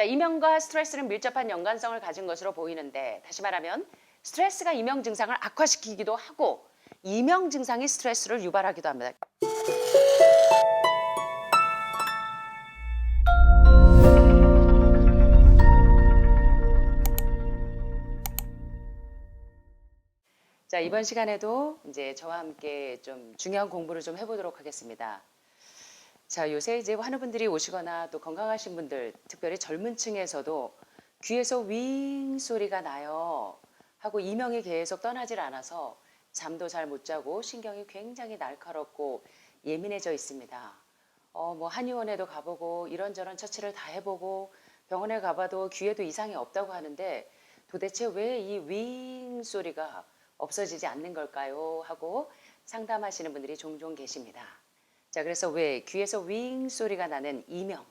자, 이명과 스트레스는 밀접한 연관성을 가진 것으로 보이는데 다시 말하면 스트레스가 이명 증상을 악화시키기도 하고 이명 증상이 스트레스를 유발하기도 합니다. 자, 이번 시간에도 이제 저와 함께 좀 중요한 공부를 좀 해보도록 하겠습니다. 자, 요새 이제 환우분들이 오시거나 또 건강하신 분들, 특별히 젊은 층에서도 귀에서 윙 소리가 나요 하고 이명이 계속 떠나질 않아서 잠도 잘 못 자고 신경이 굉장히 날카롭고 예민해져 있습니다. 뭐 한의원에도 가보고 이런저런 처치를 다 해보고 병원에 가봐도 귀에도 이상이 없다고 하는데 도대체 왜 이 윙 소리가 없어지지 않는 걸까요? 하고 상담하시는 분들이 종종 계십니다. 자, 그래서 왜 귀에서 윙 소리가 나는 이명,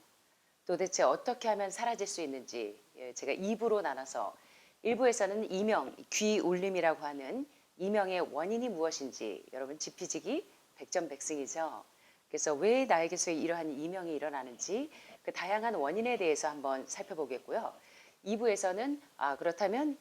도대체 어떻게 하면 사라질 수 있는지 제가 2부로 나눠서 1부에서는 이명, 귀 울림이라고 하는 이명의 원인이 무엇인지 여러분 지피지기 백전백승이죠. 그래서 왜 나에게서 이러한 이명이 일어나는지 그 다양한 원인에 대해서 한번 살펴보겠고요. 2부에서는 그렇다면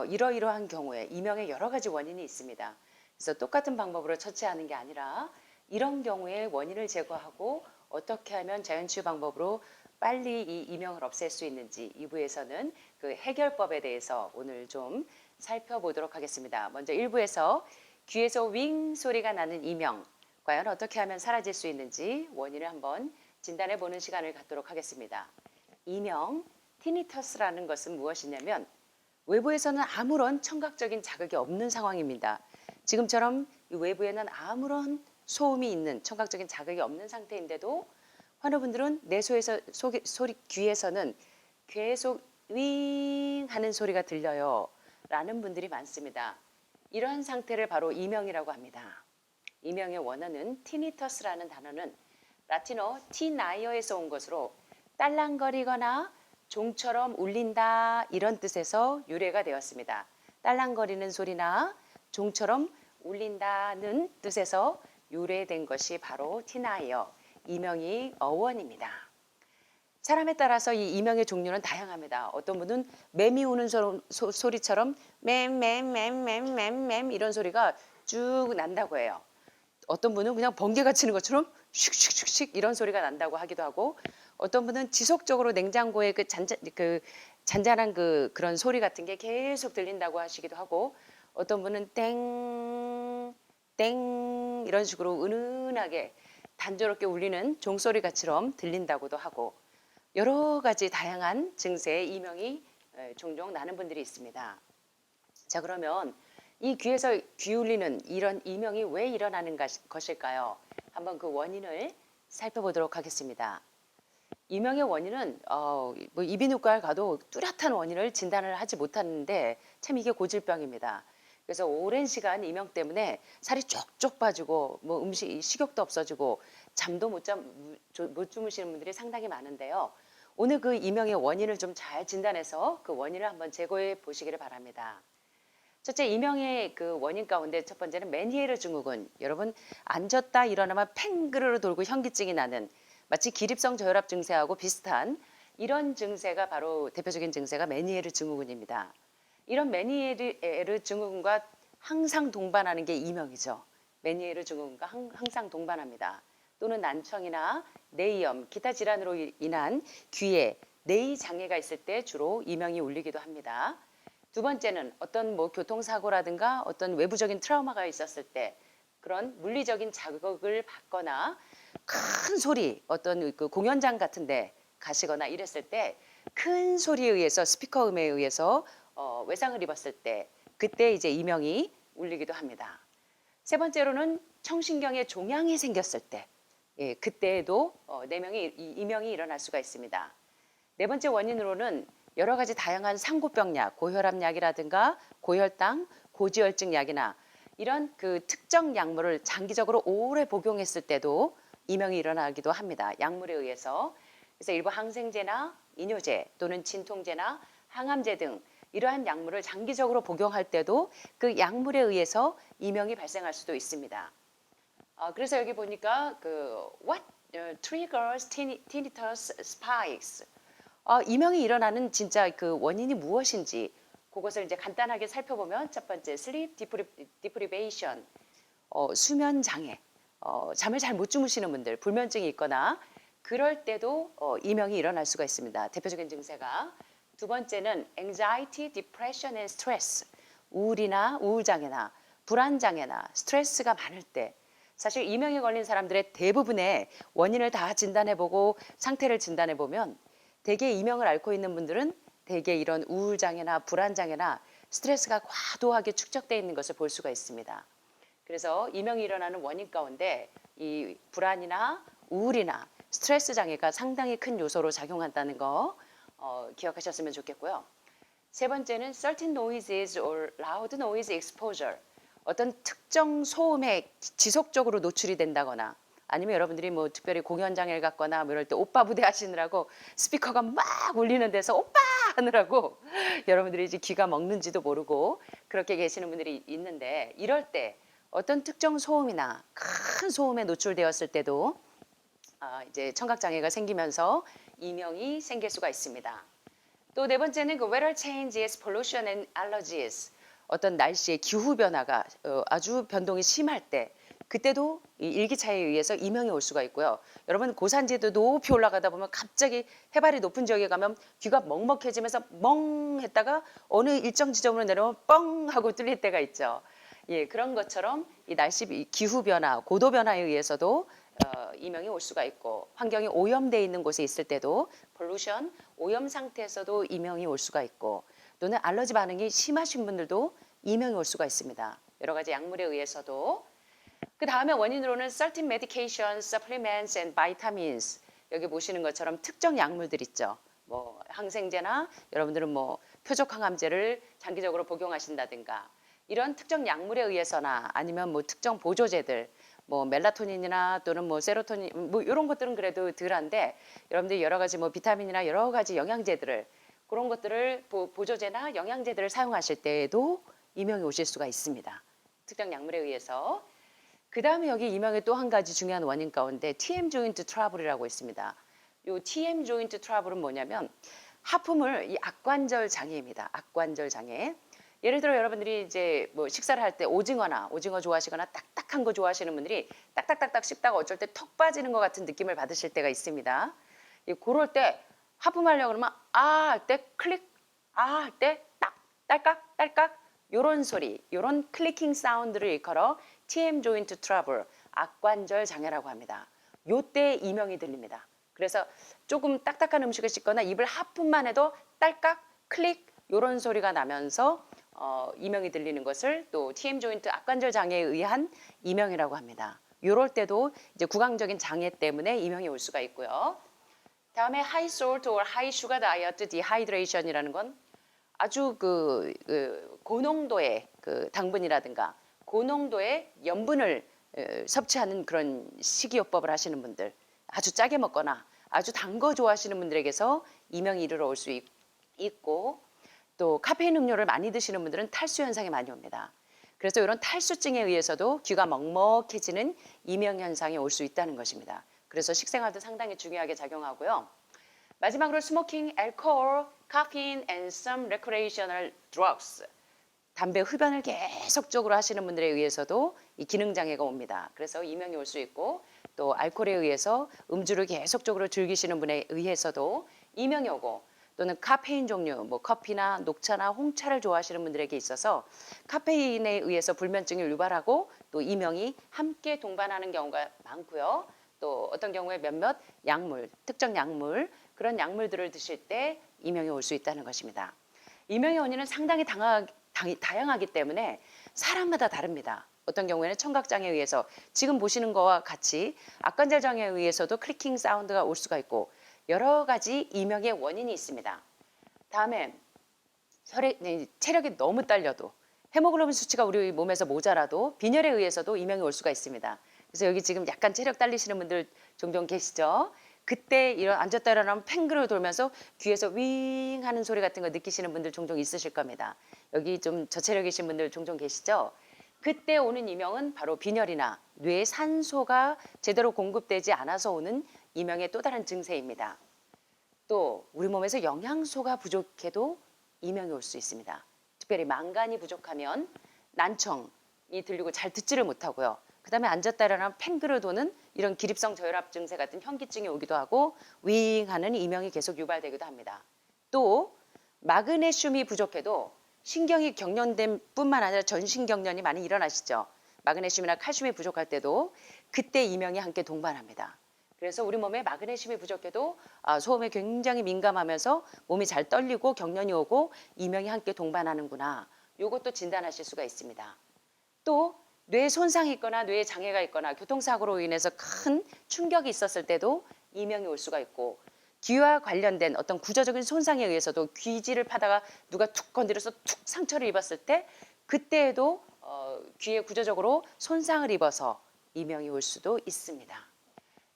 이러이러한 경우에 이명의 여러 가지 원인이 있습니다. 그래서 똑같은 방법으로 처치하는 게 아니라 이런 경우에 원인을 제거하고 어떻게 하면 자연치유 방법으로 빨리 이 이명을 없앨 수 있는지 2부에서는 그 해결법에 대해서 오늘 좀 살펴보도록 하겠습니다. 먼저 1부에서 귀에서 윙 소리가 나는 이명, 과연 어떻게 하면 사라질 수 있는지 원인을 한번 진단해 보는 시간을 갖도록 하겠습니다. 이명, 티니터스라는 것은 무엇이냐면 외부에서는 아무런 청각적인 자극이 없는 상황입니다. 지금처럼 이 외부에는 아무런 소음이 있는 청각적인 자극이 없는 상태인데도 환우분들은 내 귀에서는 계속 윙 하는 소리가 들려요 라는 분들이 많습니다. 이러한 상태를 바로 이명이라고 합니다. 이명의 원어는 티니터스라는 단어는 라틴어 티나이어에서 온 것으로 딸랑거리거나 종처럼 울린다 이런 뜻에서 유래가 되었습니다. 딸랑거리는 소리나 종처럼 울린다는 뜻에서 유래된 것이 바로 티나이어, 이명의 어원입니다. 사람에 따라서 이 이명의 종류는 다양합니다. 어떤 분은 매미 우는 소리처럼 맴 이런 소리가 쭉 난다고 해요. 어떤 분은 그냥 번개가 치는 것처럼 슉슉슉슉 이런 소리가 난다고 하기도 하고 어떤 분은 지속적으로 냉장고에 잔잔한 그런 소리 같은 게 계속 들린다고 하시기도 하고 어떤 분은 땡 이런 식으로 은은하게 단조롭게 울리는 종소리처럼 들린다고도 하고 여러 가지 다양한 증세의 이명이 종종 나는 분들이 있습니다. 자, 그러면 이 귀에서 귀 울리는 이런 이명이 왜 일어나는 것일까요? 한번 그 원인을 살펴보도록 하겠습니다. 이명의 원인은 뭐 이비인후과에 가도 뚜렷한 원인을 진단을 하지 못하는데 참 이게 고질병입니다. 그래서 오랜 시간 이명 때문에 살이 쪽쪽 빠지고 뭐 식욕도 없어지고 잠도 못 주무시는 분들이 상당히 많은데요. 오늘 그 이명의 원인을 좀 잘 진단해서 그 원인을 한번 제거해 보시기를 바랍니다. 첫째, 이명의 그 원인 가운데 첫 번째는 메니에르 증후군. 여러분 앉았다 일어나면 팽그르르 돌고 현기증이 나는 마치 기립성 저혈압 증세하고 비슷한 이런 증세가 바로 대표적인 증세가 메니에르 증후군입니다. 이런 메니에르 증후군과 항상 동반하는 게 이명이죠. 메니에르 증후군과 항상 동반합니다. 또는 난청이나 뇌염, 기타 질환으로 인한 귀에 뇌의 장애가 있을 때 주로 이명이 울리기도 합니다. 두 번째는 어떤 뭐 교통사고라든가 어떤 외부적인 트라우마가 있었을 때 그런 물리적인 자극을 받거나 큰 소리 어떤 그 공연장 같은 데 가시거나 이랬을 때 큰 소리에 의해서 스피커 음에 의해서 외상을 입었을 때 그때 이제 이명이 울리기도 합니다. 세 번째로는 청신경에 종양이 생겼을 때 그때에도 이명이 일어날 수가 있습니다. 네 번째 원인으로는 여러 가지 다양한 상고병약, 고혈압약이라든가 고혈당, 고지혈증 약이나 이런 그 특정 약물을 장기적으로 오래 복용했을 때도 이명이 일어나기도 합니다. 약물에 의해서. 그래서 일부 항생제나 이뇨제 또는 진통제나 항암제 등 이러한 약물을 장기적으로 복용할 때도 그 약물에 의해서 이명이 발생할 수도 있습니다. 그래서 여기 보니까 What triggers tinnitus spikes? 이명이 일어나는 진짜 그 원인이 무엇인지 그것을 이제 간단하게 살펴보면 첫 번째 sleep deprivation, 수면 장애, 잠을 잘 못 주무시는 분들, 불면증이 있거나 그럴 때도 이명이 일어날 수가 있습니다. 대표적인 증세가 두 번째는 anxiety, depression and stress, 우울이나 우울장애나 불안장애나 스트레스가 많을 때 사실 이명에 걸린 사람들의 대부분의 원인을 다 진단해보고 상태를 진단해보면 대개 이명을 앓고 있는 분들은 대개 이런 우울장애나 불안장애나 스트레스가 과도하게 축적되어 있는 것을 볼 수가 있습니다. 그래서 이명이 일어나는 원인 가운데 이 불안이나 우울이나 스트레스 장애가 상당히 큰 요소로 작용한다는 거 기억하셨으면 좋겠고요. 세 번째는 certain noises or loud noise exposure. 어떤 특정 소음에 지속적으로 노출이 된다거나 아니면 여러분들이 뭐 특별히 공연 장애를 갖거나 뭐 이럴 때 오빠 무대 하시느라고 스피커가 막 울리는 데서 오빠 하느라고 여러분들이 이제 귀가 먹는지도 모르고 그렇게 계시는 분들이 있는데 이럴 때 어떤 특정 소음이나 큰 소음에 노출되었을 때도 이제 청각 장애가 생기면서 이명이 생길 수가 있습니다. 또 네 번째는 그 weather changes, pollution and allergies. 어떤 날씨의 기후 변화가 아주 변동이 심할 때 그때도 이 일기차에 의해서 이명이 올 수가 있고요. 여러분 고산지대 높이 올라가다 보면 갑자기 해발이 높은 지역에 가면 귀가 먹먹해지면서 멍 했다가 어느 일정 지점으로 내려오면 뻥 하고 뚫릴 때가 있죠. 예, 그런 것처럼 이 날씨 기후 변화, 고도 변화에 의해서도 이명이 올 수가 있고 환경이 오염되어 있는 곳에 있을 때도 pollution, 오염 상태에서도 이명이 올 수가 있고 또는 알러지 반응이 심하신 분들도 이명이 올 수가 있습니다. 여러 가지 약물에 의해서도. 그 다음에 원인으로는 certain medications, supplements and vitamins. 여기 보시는 것처럼 특정 약물들 있죠. 뭐 항생제나 여러분들은 뭐 표적항암제를 장기적으로 복용하신다든가 이런 특정 약물에 의해서나 아니면 뭐 특정 보조제들 뭐 멜라토닌이나 또는 뭐 세로토닌 뭐 이런 것들은 그래도 덜한데 여러분들이 여러 가지 뭐 비타민이나 여러 가지 영양제들을 그런 것들을 보조제나 영양제들을 사용하실 때에도 이명이 오실 수가 있습니다. 특정 약물에 의해서. 그 다음에 여기 이명의 또 한 가지 중요한 원인 가운데 TM 조인트 트러블이라고 있습니다. 이 TM 조인트 트러블은 뭐냐면 하품을 이 악관절 장애입니다. 악관절 장애. 예를 들어 여러분들이 이제 뭐 식사를 할 때 오징어 좋아하시거나 딱딱한 거 좋아하시는 분들이 딱딱딱딱 씹다가 어쩔 때 턱 빠지는 것 같은 느낌을 받으실 때가 있습니다. 그럴 때 하품하려고 그러면 할 때 클릭, 할 때 딱, 딸깍, 딸깍 요런 소리, 요런 클리킹 사운드를 일컬어 TM 조인트 트러블, 악관절 장애라고 합니다. 요때 이명이 들립니다. 그래서 조금 딱딱한 음식을 씹거나 입을 하품만 해도 딸깍, 클릭 요런 소리가 나면서 이명이 들리는 것을 또 TM 조인트 악관절 장애에 의한 이명이라고 합니다. 요럴 때도 이제 구강적인 장애 때문에 이명이 올 수가 있고요. 다음에 high salt or high sugar diet dehydration이라는 건 아주 고농도의 그 당분이라든가 고농도의 염분을 섭취하는 그런 식이요법을 하시는 분들, 아주 짜게 먹거나 아주 단 거 좋아하시는 분들에게서 이명이 이르러 올 수 있고 또 카페인 음료를 많이 드시는 분들은 탈수 현상이 많이 옵니다. 그래서 이런 탈수증에 의해서도 귀가 먹먹해지는 이명 현상이 올 수 있다는 것입니다. 그래서 식생활도 상당히 중요하게 작용하고요. 마지막으로 smoking, alcohol, caffeine and some recreational drugs. 담배 흡연을 계속적으로 하시는 분들에 의해서도 이 기능장애가 옵니다. 그래서 이명이 올 수 있고 또 알코올에 의해서 음주를 계속적으로 즐기시는 분에 의해서도 이명이 오고 또는 카페인 종류, 뭐 커피나 녹차나 홍차를 좋아하시는 분들에게 있어서 카페인에 의해서 불면증을 유발하고 또 이명이 함께 동반하는 경우가 많고요. 또 어떤 경우에 몇몇 약물, 특정 약물, 그런 약물들을 드실 때 이명이 올 수 있다는 것입니다. 이명의 원인은 상당히 다양하기 때문에 사람마다 다릅니다. 어떤 경우에는 청각장애에 의해서 지금 보시는 거와 같이 악관절 장애에 의해서도 클리킹 사운드가 올 수가 있고 여러 가지 이명의 원인이 있습니다. 다음에 체력이 너무 딸려도 헤모글로빈 수치가 우리 몸에서 모자라도 빈혈에 의해서도 이명이 올 수가 있습니다. 그래서 여기 지금 약간 체력 딸리시는 분들 종종 계시죠? 그때 이런 앉았다 일어나면 팽그를 돌면서 귀에서 윙 하는 소리 같은 거 느끼시는 분들 종종 있으실 겁니다. 여기 좀 저체력이신 분들 종종 계시죠? 그때 오는 이명은 바로 빈혈이나 뇌에 산소가 제대로 공급되지 않아서 오는 이명의 또 다른 증세입니다. 또 우리 몸에서 영양소가 부족해도 이명이 올 수 있습니다. 특별히 망간이 부족하면 난청이 들리고 잘 듣지를 못하고요. 그 다음에 앉았다 일어나면 팽그르 도는 이런 기립성 저혈압 증세 같은 현기증이 오기도 하고 윙하는 이명이 계속 유발되기도 합니다. 또 마그네슘이 부족해도 신경이 경련된 뿐만 아니라 전신경련이 많이 일어나시죠. 마그네슘이나 칼슘이 부족할 때도 그때 이명이 함께 동반합니다. 그래서 우리 몸에 마그네슘이 부족해도 소음에 굉장히 민감하면서 몸이 잘 떨리고 경련이 오고 이명이 함께 동반하는구나. 이것도 진단하실 수가 있습니다. 또 뇌 손상이 있거나 뇌 장애가 있거나 교통사고로 인해서 큰 충격이 있었을 때도 이명이 올 수가 있고 귀와 관련된 어떤 구조적인 손상에 의해서도 귀지를 파다가 누가 툭 건드려서 툭 상처를 입었을 때 그때에도 귀에 구조적으로 손상을 입어서 이명이 올 수도 있습니다.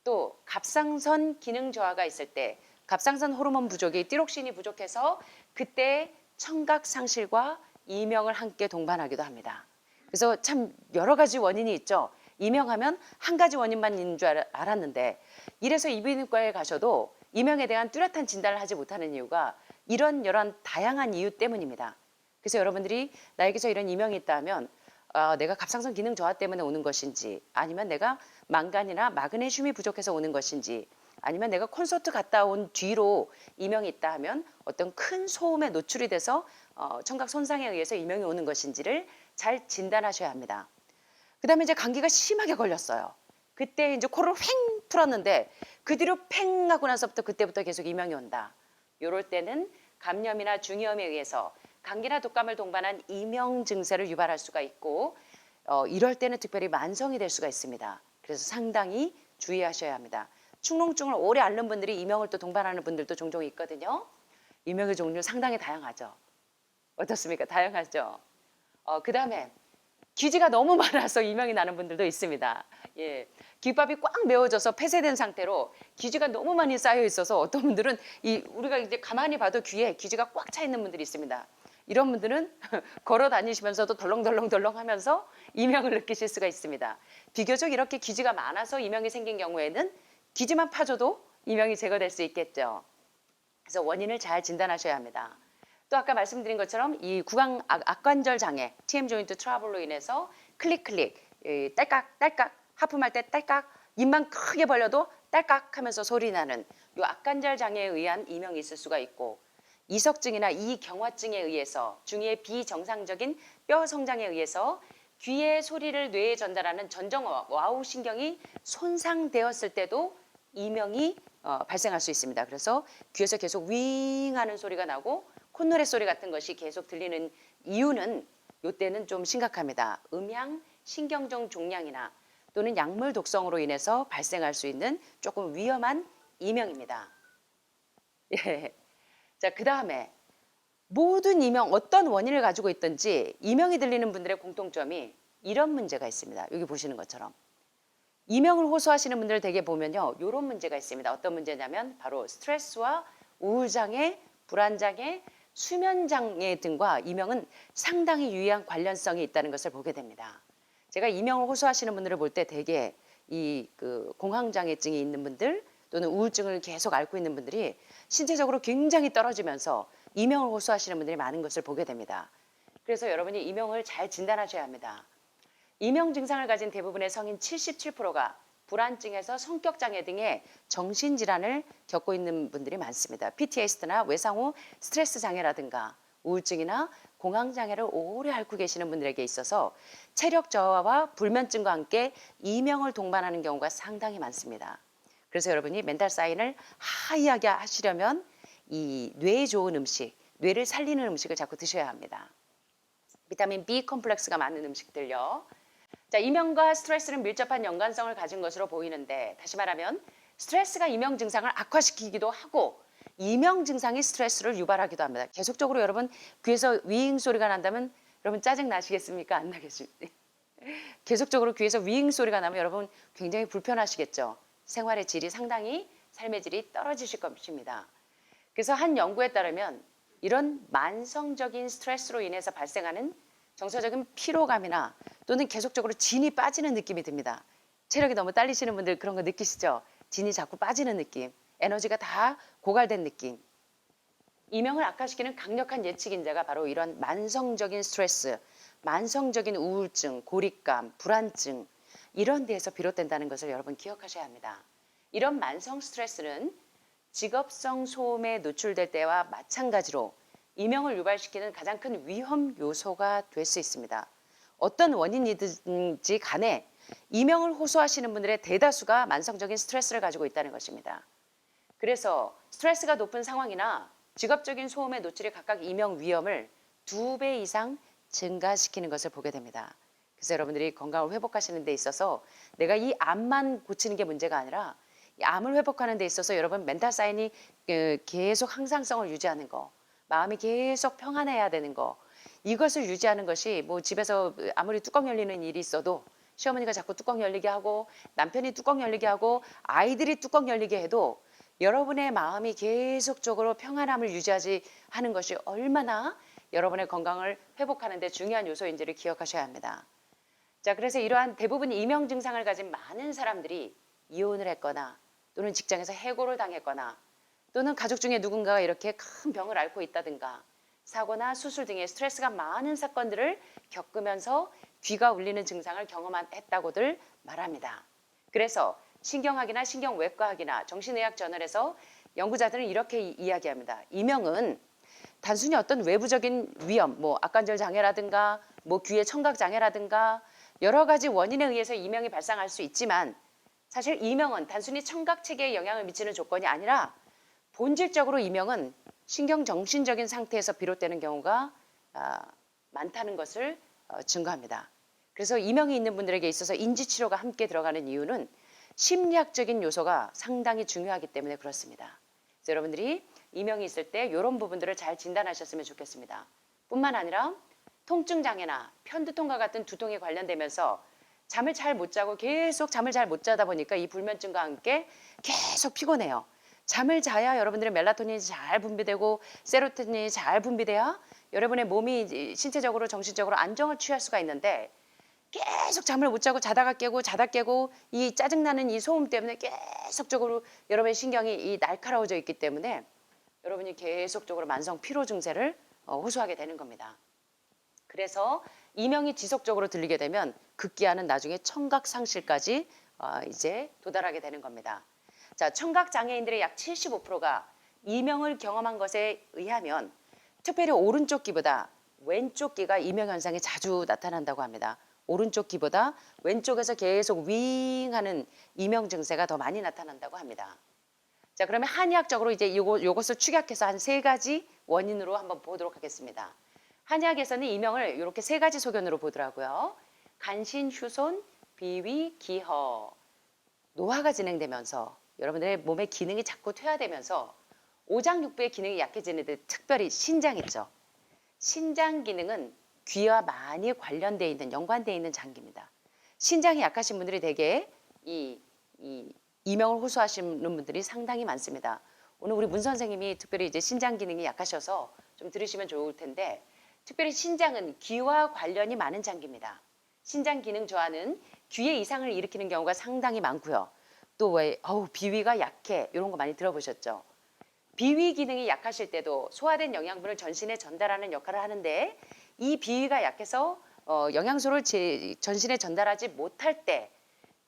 또 갑상선 기능 저하가 있을 때 갑상선 호르몬 부족이 띠록신이 부족해서 그때 청각 상실과 이명을 함께 동반하기도 합니다. 그래서 참 여러 가지 원인이 있죠. 이명하면 한 가지 원인만 있는 줄 알았는데 이래서 이비인후과에 가셔도 이명에 대한 뚜렷한 진단을 하지 못하는 이유가 이런 다양한 이유 때문입니다. 그래서 여러분들이 나에게서 이런 이명이 있다 하면 내가 갑상선 기능 저하 때문에 오는 것인지 아니면 내가 망간이나 마그네슘이 부족해서 오는 것인지 아니면 내가 콘서트 갔다 온 뒤로 이명이 있다 하면 어떤 큰 소음에 노출이 돼서 청각 손상에 의해서 이명이 오는 것인지를 잘 진단하셔야 합니다. 그 다음에 이제 감기가 심하게 걸렸어요. 그때 이제 코를 휑 풀었는데 그 뒤로 팽 하고 나서부터 그때부터 계속 이명이 온다. 이럴 때는 감염이나 중이염에 의해서 감기나 독감을 동반한 이명 증세를 유발할 수가 있고 이럴 때는 특별히 만성이 될 수가 있습니다. 그래서 상당히 주의하셔야 합니다. 축농증을 오래 앓는 분들이 이명을 또 동반하는 분들도 종종 있거든요. 이명의 종류 상당히 다양하죠. 어떻습니까? 다양하죠. 그 다음에 기지가 너무 많아서 이명이 나는 분들도 있습니다. 예, 기밥이 꽉 메워져서 폐쇄된 상태로 기지가 너무 많이 쌓여 있어서 어떤 분들은 우리가 이제 가만히 봐도 귀에 기지가 꽉 차 있는 분들이 있습니다. 이런 분들은 걸어 다니시면서도 덜렁덜렁 하면서 이명을 느끼실 수가 있습니다. 비교적 이렇게 기지가 많아서 이명이 생긴 경우에는 기지만 파줘도 이명이 제거될 수 있겠죠. 그래서 원인을 잘 진단하셔야 합니다. 또 아까 말씀드린 것처럼 이 구강 악관절 장애, TM 조인트 트러블로 인해서 클릭, 딸깍, 하품할 때 딸깍, 입만 크게 벌려도 딸깍 하면서 소리 나는 이 악관절 장애에 의한 이명이 있을 수가 있고 이석증이나 이경화증에 의해서 중의의 비정상적인 뼈 성장에 의해서 귀의 소리를 뇌에 전달하는 전정 와우 신경이 손상되었을 때도 이명이 발생할 수 있습니다. 그래서 귀에서 계속 윙 하는 소리가 나고 콧노래 소리 같은 것이 계속 들리는 이유는 이때는 좀 심각합니다. 음양 신경종 종양이나 또는 약물 독성으로 인해서 발생할 수 있는 조금 위험한 이명입니다. 예. 자, 그 다음에 모든 이명 어떤 원인을 가지고 있든지 이명이 들리는 분들의 공통점이 이런 문제가 있습니다. 여기 보시는 것처럼 이명을 호소하시는 분들 대개 보면요, 이런 문제가 있습니다. 어떤 문제냐면 바로 스트레스와 우울장애, 불안장애, 수면장애 등과 이명은 상당히 유의한 관련성이 있다는 것을 보게 됩니다. 제가 이명을 호소하시는 분들을 볼 때 대개 공황장애증이 있는 분들 또는 우울증을 계속 앓고 있는 분들이 신체적으로 굉장히 떨어지면서 이명을 호소하시는 분들이 많은 것을 보게 됩니다. 그래서 여러분이 이명을 잘 진단하셔야 합니다. 이명 증상을 가진 대부분의 성인 77%가 불안증에서 성격장애 등의 정신질환을 겪고 있는 분들이 많습니다. PTSD나 외상후 스트레스 장애라든가 우울증이나 공황장애를 오래 앓고 계시는 분들에게 있어서 체력 저하와 불면증과 함께 이명을 동반하는 경우가 상당히 많습니다. 그래서 여러분이 멘탈 사인을 하이하게 하시려면 이 뇌에 좋은 음식, 뇌를 살리는 음식을 자꾸 드셔야 합니다. 비타민 B 컴플렉스가 많은 음식들요. 자, 이명과 스트레스는 밀접한 연관성을 가진 것으로 보이는데 다시 말하면 스트레스가 이명 증상을 악화시키기도 하고 이명 증상이 스트레스를 유발하기도 합니다. 계속적으로 여러분 귀에서 윙 소리가 난다면 여러분 짜증 나시겠습니까? 안 나겠습니까? 계속적으로 귀에서 윙 소리가 나면 여러분 굉장히 불편하시겠죠. 생활의 질이 상당히 삶의 질이 떨어지실 것입니다. 그래서 한 연구에 따르면 이런 만성적인 스트레스로 인해서 발생하는 정서적인 피로감이나 또는 계속적으로 진이 빠지는 느낌이 듭니다. 체력이 너무 딸리시는 분들 그런 거 느끼시죠? 진이 자꾸 빠지는 느낌. 에너지가 다 고갈된 느낌. 이명을 악화시키는 강력한 예측 인자가 바로 이런 만성적인 스트레스, 만성적인 우울증, 고립감, 불안증 이런 데에서 비롯된다는 것을 여러분 기억하셔야 합니다. 이런 만성 스트레스는 직업성 소음에 노출될 때와 마찬가지로 이명을 유발시키는 가장 큰 위험 요소가 될 수 있습니다. 어떤 원인이든지 간에 이명을 호소하시는 분들의 대다수가 만성적인 스트레스를 가지고 있다는 것입니다. 그래서 스트레스가 높은 상황이나 직업적인 소음에 노출이 각각 이명 위험을 2배 이상 증가시키는 것을 보게 됩니다. 그래서 여러분들이 건강을 회복하시는 데 있어서 내가 이 암만 고치는 게 문제가 아니라 이 암을 회복하는 데 있어서 여러분 멘탈 사인이 계속 항상성을 유지하는 거, 마음이 계속 평안해야 되는 거, 이것을 유지하는 것이 뭐 집에서 아무리 뚜껑 열리는 일이 있어도 시어머니가 자꾸 뚜껑 열리게 하고 남편이 뚜껑 열리게 하고 아이들이 뚜껑 열리게 해도 여러분의 마음이 계속적으로 평안함을 유지하지 하는 것이 얼마나 여러분의 건강을 회복하는 데 중요한 요소인지를 기억하셔야 합니다. 자, 그래서 이러한 대부분 이명 증상을 가진 많은 사람들이 이혼을 했거나 또는 직장에서 해고를 당했거나 또는 가족 중에 누군가가 이렇게 큰 병을 앓고 있다든가 사고나 수술 등의 스트레스가 많은 사건들을 겪으면서 귀가 울리는 증상을 경험했다고들 말합니다. 그래서 신경학이나 신경외과학이나 정신의학 저널에서 연구자들은 이렇게 이야기합니다. 이명은 단순히 어떤 외부적인 위험, 뭐 악관절 장애라든가 뭐 귀의 청각 장애라든가 여러 가지 원인에 의해서 이명이 발생할 수 있지만 사실 이명은 단순히 청각 체계에 영향을 미치는 조건이 아니라 본질적으로 이명은 신경 정신적인 상태에서 비롯되는 경우가 많다는 것을 증거합니다. 그래서 이명이 있는 분들에게 있어서 인지치료가 함께 들어가는 이유는 심리학적인 요소가 상당히 중요하기 때문에 그렇습니다. 그래서 여러분들이 이명이 있을 때 이런 부분들을 잘 진단하셨으면 좋겠습니다. 뿐만 아니라 통증 장애나 편두통과 같은 두통에 관련되면서 잠을 잘 못 자고 계속 잠을 잘 못 자다 보니까 이 불면증과 함께 계속 피곤해요. 잠을 자야 여러분들의 멜라토닌이 잘 분비되고 세로토닌이 잘 분비돼야 여러분의 몸이 신체적으로 정신적으로 안정을 취할 수가 있는데 계속 잠을 못 자고 자다가 깨고 자다 깨고 이 짜증나는 이 소음 때문에 계속적으로 여러분의 신경이 이 날카로워져 있기 때문에 여러분이 계속적으로 만성 피로 증세를 호소하게 되는 겁니다. 그래서 이명이 지속적으로 들리게 되면 급기야는 나중에 청각 상실까지 이제 도달하게 되는 겁니다. 자, 청각 장애인들의 약 75%가 이명을 경험한 것에 의하면 특별히 오른쪽 귀보다 왼쪽 귀가 이명 현상이 자주 나타난다고 합니다. 오른쪽 귀보다 왼쪽에서 계속 윙하는 이명 증세가 더 많이 나타난다고 합니다. 자, 그러면 한의학적으로 이제 요것을 축약해서 한 3가지 원인으로 한번 보도록 하겠습니다. 한의학에서는 이명을 이렇게 3가지 소견으로 보더라고요. 간신, 휴손, 비위, 기허. 노화가 진행되면서 여러분들의 몸의 기능이 자꾸 퇴화되면서 오장육부의 기능이 약해지는데 특별히 신장 있죠. 신장 기능은 귀와 많이 관련되어 있는 연관되어 있는 장기입니다. 신장이 약하신 분들이 대개 이 이명을 호소하시는 분들이 상당히 많습니다. 오늘 우리 문 선생님이 특별히 이제 신장 기능이 약하셔서 좀 들으시면 좋을 텐데 특별히 신장은 귀와 관련이 많은 장기입니다. 신장 기능 저하는 귀에 이상을 일으키는 경우가 상당히 많고요. 또 왜 비위가 약해 이런 거 많이 들어보셨죠? 비위 기능이 약하실 때도 소화된 영양분을 전신에 전달하는 역할을 하는데 이 비위가 약해서 영양소를 전신에 전달하지 못할 때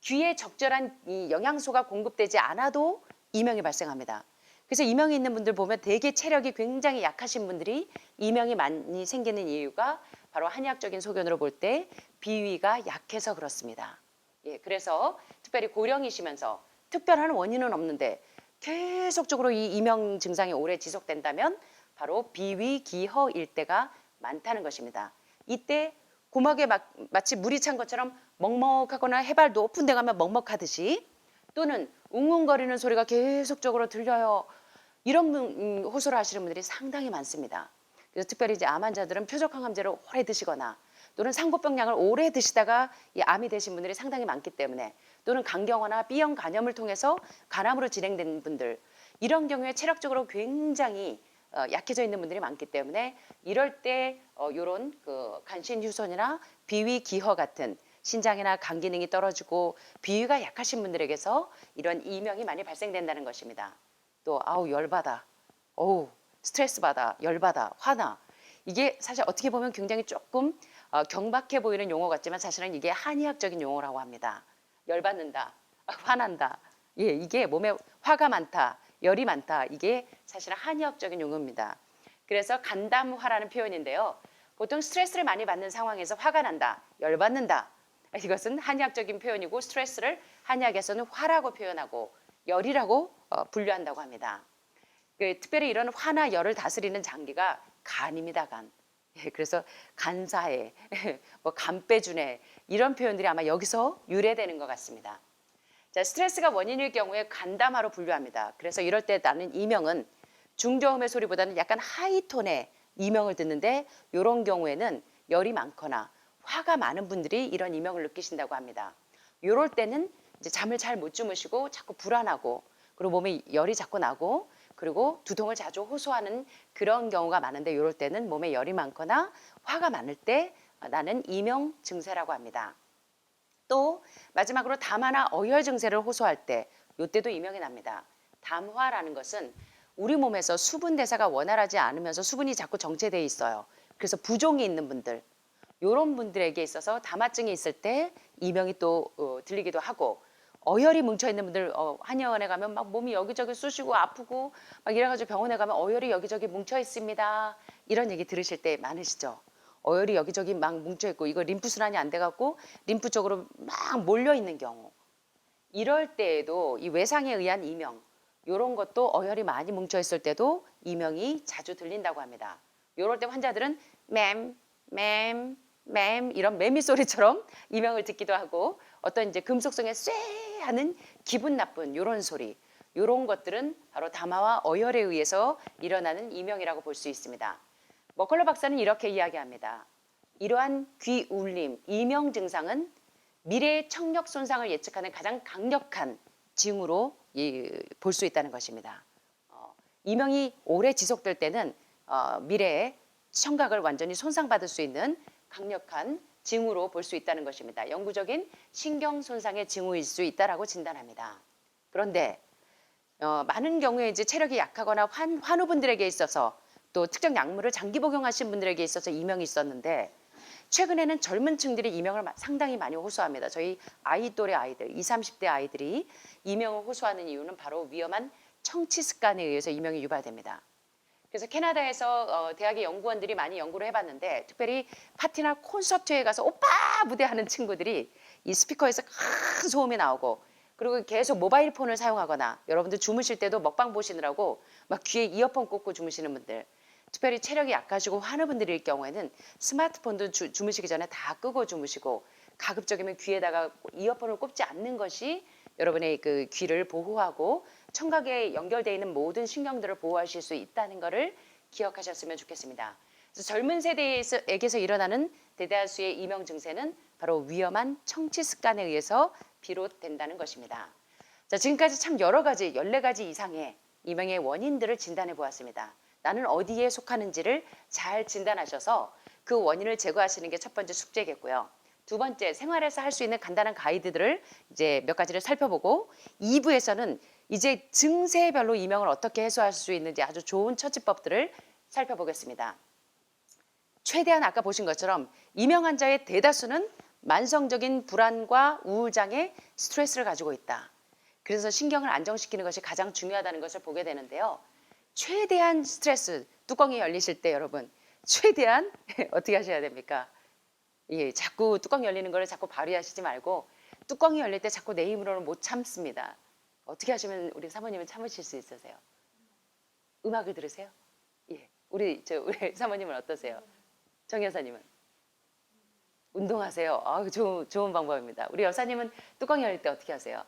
귀에 적절한 이 영양소가 공급되지 않아도 이명이 발생합니다. 그래서 이명이 있는 분들 보면 대개 체력이 굉장히 약하신 분들이 이명이 많이 생기는 이유가 바로 한의학적인 소견으로 볼 때 비위가 약해서 그렇습니다. 예, 그래서 특별히 고령이시면서 특별한 원인은 없는데 계속적으로 이 이명 증상이 오래 지속된다면 바로 비위기허일 때가 많다는 것입니다. 이때 고막에 마치 물이 찬 것처럼 먹먹하거나 해발 높은 데 가면 먹먹하듯이 또는 웅웅거리는 소리가 계속적으로 들려요. 이런 호소를 하시는 분들이 상당히 많습니다. 그래서 특별히 이제 암 환자들은 표적항암제를 오래 드시거나 또는 상고병약을 오래 드시다가 이 암이 되신 분들이 상당히 많기 때문에 또는 간경화나 B형 간염을 통해서 간암으로 진행된 분들 이런 경우에 체력적으로 굉장히 약해져 있는 분들이 많기 때문에 이럴 때 이런 그 간신휴손이나 비위기허 같은 신장이나 간 기능이 떨어지고 비위가 약하신 분들에게서 이런 이명이 많이 발생된다는 것입니다. 또 아우 열받아, 어우 스트레스 받아, 열받아, 화나. 이게 사실 어떻게 보면 굉장히 조금 경박해 보이는 용어 같지만 사실은 이게 한의학적인 용어라고 합니다. 열받는다, 화난다. 예, 이게 몸에 화가 많다, 열이 많다. 이게 사실은 한의학적인 용어입니다. 그래서 간담화라는 표현인데요. 보통 스트레스를 많이 받는 상황에서 화가 난다, 열받는다. 이것은 한의학적인 표현이고 스트레스를 한의학에서는 화라고 표현하고 열이라고 분류한다고 합니다. 특별히 이런 화나 열을 다스리는 장기가 간입니다, 간. 예, 그래서 간사해, 뭐 간빼주네 이런 표현들이 아마 여기서 유래되는 것 같습니다. 자, 스트레스가 원인일 경우에 간담화로 분류합니다. 그래서 이럴 때 나는 이명은 중저음의 소리보다는 약간 하이톤의 이명을 듣는데 이런 경우에는 열이 많거나 화가 많은 분들이 이런 이명을 느끼신다고 합니다. 이럴 때는 이제 잠을 잘 못 주무시고 자꾸 불안하고 그리고 몸에 열이 자꾸 나고 그리고 두통을 자주 호소하는 그런 경우가 많은데 이럴 때는 몸에 열이 많거나 화가 많을 때 나는 이명 증세라고 합니다. 또 마지막으로 담화나 어혈 증세를 호소할 때 이때도 이명이 납니다. 담화라는 것은 우리 몸에서 수분 대사가 원활하지 않으면서 수분이 자꾸 정체되어 있어요. 그래서 부종이 있는 분들 이런 분들에게 있어서 담화증이 있을 때 이명이 또 들리기도 하고 어혈이 뭉쳐있는 분들 한의원에 가면 막 몸이 여기저기 쑤시고 아프고 막 이래가지고 병원에 가면 어혈이 여기저기 뭉쳐 있습니다. 이런 얘기 들으실 때 많으시죠. 어혈이 여기저기 막 뭉쳐있고 이거 림프순환이 안 돼갖고 림프 쪽으로 막 몰려있는 경우 이럴 때에도 이 외상에 의한 이명 이런 것도 어혈이 많이 뭉쳐있을 때도 이명이 자주 들린다고 합니다. 이럴 때 환자들은 맴 이런 매미 소리처럼 이명을 듣기도 하고 어떤 이제 금속성에 쇠 하는 기분 나쁜 이런 소리 이런 것들은 바로 담화와 어혈에 의해서 일어나는 이명이라고 볼 수 있습니다. 머컬러 박사는 이렇게 이야기합니다. 이러한 귀 울림, 이명 증상은 미래의 청력 손상을 예측하는 가장 강력한 징후로 볼 수 있다는 것입니다. 이명이 오래 지속될 때는 미래에 청각을 완전히 손상받을 수 있는 강력한 징후로 볼 수 있다는 것입니다. 영구적인 신경 손상의 징후일 수 있다라고 진단합니다. 그런데 많은 경우에 이제 체력이 약하거나 환우분들에게 있어서 또 특정 약물을 장기 복용하신 분들에게 있어서 이명이 있었는데 최근에는 젊은 층들이 이명을 상당히 많이 호소합니다. 저희 아이 또래 아이들, 20, 30대 아이들이 이명을 호소하는 이유는 바로 위험한 청취 습관에 의해서 이명이 유발됩니다. 그래서 캐나다에서 대학의 연구원들이 많이 연구를 해봤는데 특별히 파티나 콘서트에 가서 오빠 무대하는 친구들이 이 스피커에서 큰 소음이 나오고 그리고 계속 모바일 폰을 사용하거나 여러분들 주무실 때도 먹방 보시느라고 막 귀에 이어폰 꽂고 주무시는 분들 특별히 체력이 약하시고 환우분들일 경우에는 스마트폰도 주무시기 전에 다 끄고 주무시고 가급적이면 귀에다가 이어폰을 꼽지 않는 것이 여러분의 그 귀를 보호하고 청각에 연결되어 있는 모든 신경들을 보호하실 수 있다는 것을 기억하셨으면 좋겠습니다. 그래서 젊은 세대에게서 일어나는 대다수의 이명 증세는 바로 위험한 청취 습관에 의해서 비롯된다는 것입니다. 자, 지금까지 참 여러 가지, 14가지 이상의 이명의 원인들을 진단해 보았습니다. 나는 어디에 속하는지를 잘 진단하셔서 그 원인을 제거하시는 게 첫 번째 숙제겠고요. 두 번째, 생활에서 할 수 있는 간단한 가이드들을 이제 몇 가지를 살펴보고 2부에서는 이제 증세별로 이명을 어떻게 해소할 수 있는지 아주 좋은 처치법들을 살펴보겠습니다. 최대한 아까 보신 것처럼 이명 환자의 대다수는 만성적인 불안과 우울장애, 스트레스를 가지고 있다. 그래서 신경을 안정시키는 것이 가장 중요하다는 것을 보게 되는데요. 최대한 스트레스, 뚜껑이 열리실 때 여러분 최대한 어떻게 하셔야 됩니까? 예, 자꾸 뚜껑 열리는 거를 자꾸 발휘하시지 말고 뚜껑이 열릴 때 자꾸 내 힘으로는 못 참습니다. 어떻게 하시면 우리 사모님은 참으실 수 있으세요? 음악을 들으세요? 예, 우리 사모님은 어떠세요? 정 여사님은? 운동하세요. 아, 좋은 방법입니다. 우리 여사님은 뚜껑이 열릴 때 어떻게 하세요?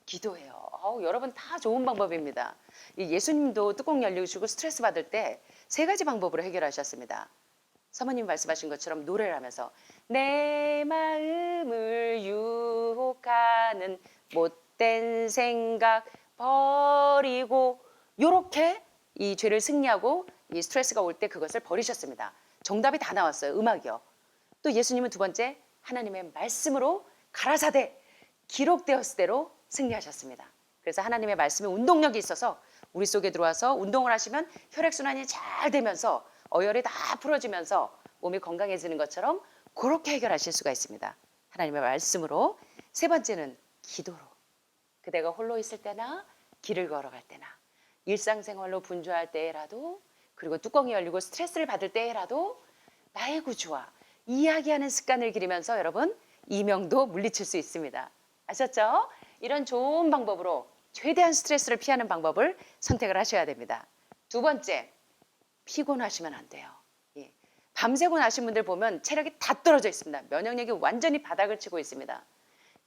기도해요. 여러분 다 좋은 방법입니다. 예수님도 뚜껑 열리시고 스트레스 받을 때 3가지 방법으로 해결하셨습니다. 사모님 말씀하신 것처럼 노래를 하면서 내 마음을 유혹하는 못된 생각 버리고 요렇게 이 죄를 승리하고 이 스트레스가 올 때 그것을 버리셨습니다. 정답이 다 나왔어요. 음악이요. 또 예수님은 두 번째 하나님의 말씀으로 가라사대 기록되었을 대로 승리하셨습니다. 그래서 하나님의 말씀에 운동력이 있어서 우리 속에 들어와서 운동을 하시면 혈액순환이 잘 되면서 어혈이 다 풀어지면서 몸이 건강해지는 것처럼 그렇게 해결하실 수가 있습니다. 하나님의 말씀으로. 세 번째는 기도로. 그대가 홀로 있을 때나 길을 걸어갈 때나 일상생활로 분주할 때라도 그리고 뚜껑이 열리고 스트레스를 받을 때라도 나의 구주와 이야기하는 습관을 기르면서 여러분 이명도 물리칠 수 있습니다. 아셨죠? 이런 좋은 방법으로 최대한 스트레스를 피하는 방법을 선택을 하셔야 됩니다. 두 번째, 피곤하시면 안 돼요. 예. 밤새고 나신 분들 보면 체력이 다 떨어져 있습니다. 면역력이 완전히 바닥을 치고 있습니다.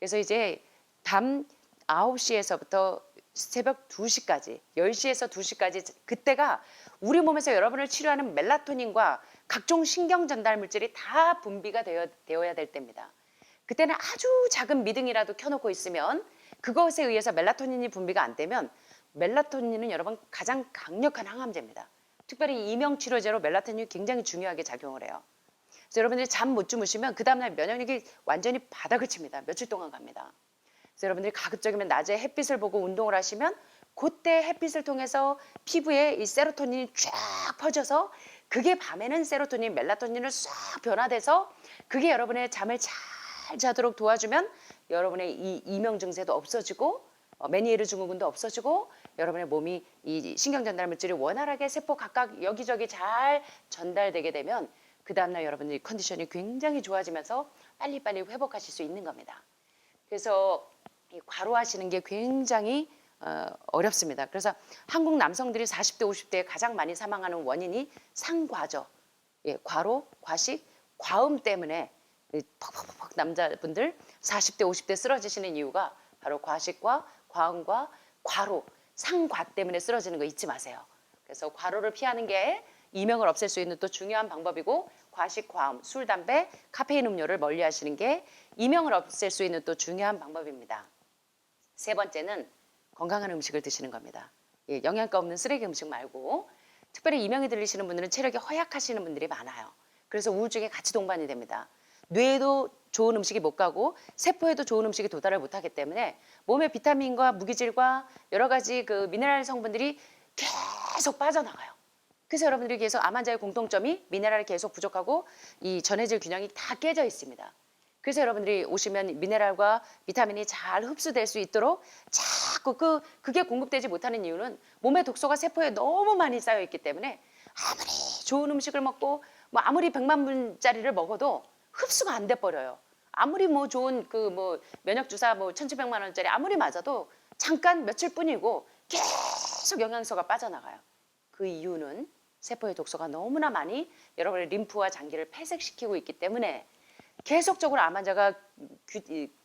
그래서 이제 밤 9시에서부터 새벽 2시까지, 10시에서 2시까지 그때가 우리 몸에서 여러분을 치료하는 멜라토닌과 각종 신경 전달 물질이 다 분비가 되어야 될 때입니다. 그때는 아주 작은 미등이라도 켜놓고 있으면 그것에 의해서 멜라토닌이 분비가 안 되면 멜라토닌은 여러분 가장 강력한 항암제입니다. 특별히 이명치료제로 멜라토닌이 굉장히 중요하게 작용을 해요. 그래서 여러분들이 잠 못 주무시면 그 다음날 면역력이 완전히 바닥을 칩니다. 며칠 동안 갑니다. 그래서 여러분들이 가급적이면 낮에 햇빛을 보고 운동을 하시면 그때 햇빛을 통해서 피부에 이 세로토닌이 쫙 퍼져서 그게 밤에는 세로토닌, 멜라토닌으로 싹 변화돼서 그게 여러분의 잠을 잘 자도록 도와주면 여러분의 이 이명 증세도 없어지고 메니에르 증후군도 없어지고 여러분의 몸이 이 신경 전달 물질이 원활하게 세포 각각 여기저기 잘 전달되게 되면 그 다음날 여러분들이 컨디션이 굉장히 좋아지면서 빨리빨리 회복하실 수 있는 겁니다. 그래서 이 과로하시는 게 굉장히 어렵습니다. 그래서 한국 남성들이 40대, 50대에 가장 많이 사망하는 원인이 상과죠. 예, 과로, 과식, 과음 때문에 퍽퍽퍽 남자분들 40대, 50대 쓰러지시는 이유가 바로 과식과 과음과 과로, 상과 때문에 쓰러지는 거 잊지 마세요. 그래서 과로를 피하는 게 이명을 없앨 수 있는 또 중요한 방법이고 과식, 과음, 술, 담배, 카페인 음료를 멀리 하시는 게 이명을 없앨 수 있는 또 중요한 방법입니다. 세 번째는 건강한 음식을 드시는 겁니다. 예, 영양가 없는 쓰레기 음식 말고 특별히 이명이 들리시는 분들은 체력이 허약하시는 분들이 많아요. 그래서 우울증에 같이 동반이 됩니다. 뇌에도 좋은 음식이 못 가고 세포에도 좋은 음식이 도달을 못하기 때문에 몸의 비타민과 무기질과 여러 가지 그 미네랄 성분들이 계속 빠져나가요. 그래서 여러분들이 계속 암 환자의 공통점이 미네랄이 계속 부족하고 이 전해질 균형이 다 깨져 있습니다. 그래서 여러분들이 오시면 미네랄과 비타민이 잘 흡수될 수 있도록 자꾸 그게 공급되지 못하는 이유는 몸의 독소가 세포에 너무 많이 쌓여 있기 때문에 아무리 좋은 음식을 먹고 뭐 아무리 100만 분짜리를 먹어도 흡수가 안 돼 버려요. 아무리 뭐 좋은 그 뭐 면역 주사 뭐 1,700만 원짜리 아무리 맞아도 잠깐 며칠뿐이고 계속 영양소가 빠져나가요. 그 이유는 세포의 독소가 너무나 많이 여러분의 림프와 장기를 폐색시키고 있기 때문에 계속적으로 암 환자가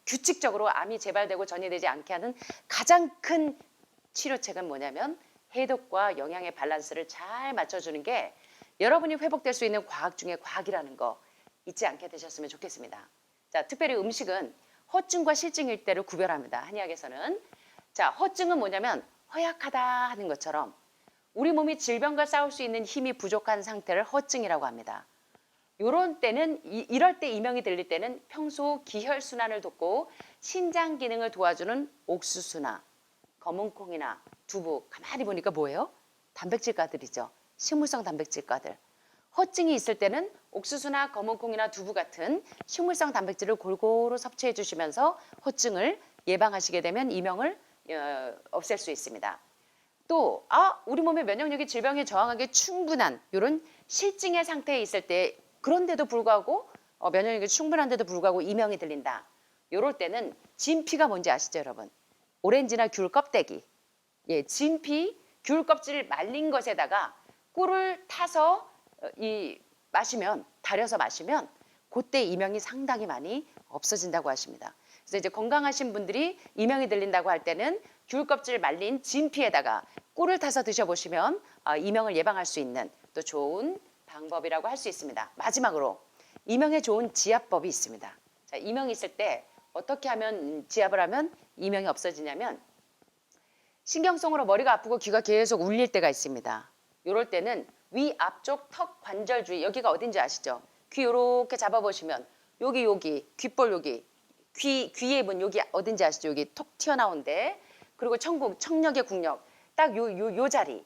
규칙적으로 암이 재발되고 전이되지 않게 하는 가장 큰 치료책은 뭐냐면 해독과 영양의 밸런스를 잘 맞춰주는 게 여러분이 회복될 수 있는 과학 중에 과학이라는 거 잊지 않게 되셨으면 좋겠습니다. 자, 특별히 음식은 허증과 실증일 때를 구별합니다. 한의학에서는. 자, 허증은 뭐냐면 허약하다 하는 것처럼 우리 몸이 질병과 싸울 수 있는 힘이 부족한 상태를 허증이라고 합니다. 이럴 때 이명이 들릴 때는 평소 기혈순환을 돕고 신장 기능을 도와주는 옥수수나 검은콩이나 두부, 가만히 보니까 뭐예요? 단백질가들이죠. 식물성 단백질가들. 허증이 있을 때는 옥수수나 검은콩이나 두부 같은 식물성 단백질을 골고루 섭취해 주시면서 허증을 예방하시게 되면 이명을 없앨 수 있습니다. 또 우리 몸의 면역력이 질병에 저항하기 충분한 이런 실증의 상태에 있을 때 그런데도 불구하고 면역력이 충분한데도 불구하고 이명이 들린다. 이럴 때는 진피가 뭔지 아시죠, 여러분? 오렌지나 귤 껍데기. 예, 진피, 귤 껍질 말린 것에다가 꿀을 타서 달여서 마시면 그때 이명이 상당히 많이 없어진다고 하십니다. 그래서 이제 건강하신 분들이 이명이 들린다고 할 때는 귤 껍질 말린 진피에다가 꿀을 타서 드셔보시면 이명을 예방할 수 있는 또 좋은 방법이라고 할 수 있습니다. 마지막으로 이명에 좋은 지압법이 있습니다. 자, 이명이 있을 때 어떻게 하면 지압을 하면 이명이 없어지냐면 신경성으로 머리가 아프고 귀가 계속 울릴 때가 있습니다. 이럴 때는 위 앞쪽 턱 관절 주위 여기가 어딘지 아시죠? 귀 이렇게 잡아보시면 여기 귓볼 여기 귀의 문 여기 어딘지 아시죠? 여기 톡 튀어나온데 그리고 청력의 국력, 딱 요 자리.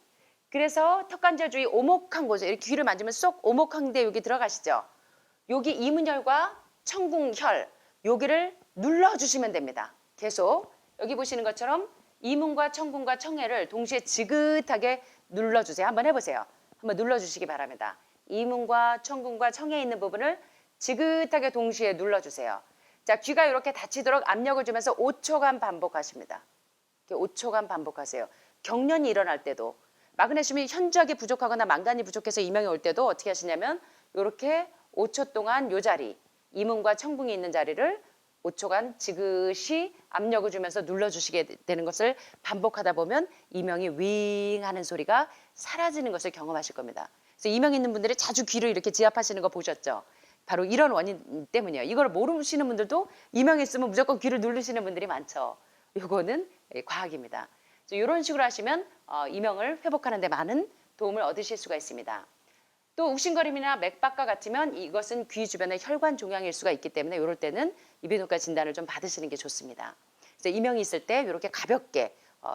그래서 턱관절 주위 오목한 곳에 이렇게 귀를 만지면 쏙 오목한 데 여기 들어가시죠. 여기 이문혈과 청궁혈, 여기를 눌러주시면 됩니다. 계속 여기 보시는 것처럼 이문과 청궁과 청해를 동시에 지긋하게 눌러주세요. 한번 해보세요. 한번 눌러주시기 바랍니다. 이문과 청궁과 청해에 있는 부분을 지긋하게 동시에 눌러주세요. 자, 귀가 이렇게 닫히도록 압력을 주면서 5초간 반복하십니다. 5초간 반복하세요. 경련이 일어날 때도 마그네슘이 현저하게 부족하거나 망간이 부족해서 이명이 올 때도 어떻게 하시냐면 이렇게 5초 동안 이 자리, 이문과 청궁이 있는 자리를 5초간 지그시 압력을 주면서 눌러주시게 되는 것을 반복하다 보면 이명이 윙 하는 소리가 사라지는 것을 경험하실 겁니다. 그래서 이명 있는 분들이 자주 귀를 이렇게 지압하시는 거 보셨죠? 바로 이런 원인 때문이에요. 이걸 모르시는 분들도 이명 있으면 무조건 귀를 누르시는 분들이 많죠. 이거는 과학입니다. 이런 식으로 하시면 이명을 회복하는 데 많은 도움을 얻으실 수가 있습니다. 또 욱신거림이나 맥박과 같으면 이것은 귀 주변의 혈관 종양일 수가 있기 때문에 이럴 때는 이비인후과 진단을 좀 받으시는 게 좋습니다. 그래서 이명이 있을 때 이렇게 가볍게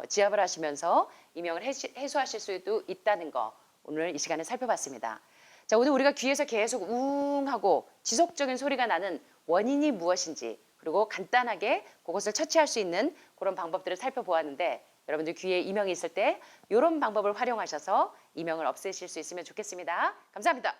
지압을 하시면서 이명을 해소하실 수도 있다는 거 오늘 이 시간에 살펴봤습니다. 자, 오늘 우리가 귀에서 계속 웅 하고 지속적인 소리가 나는 원인이 무엇인지 그리고 간단하게 그것을 처치할 수 있는 그런 방법들을 살펴보았는데 여러분들 귀에 이명이 있을 때 이런 방법을 활용하셔서 이명을 없애실 수 있으면 좋겠습니다. 감사합니다.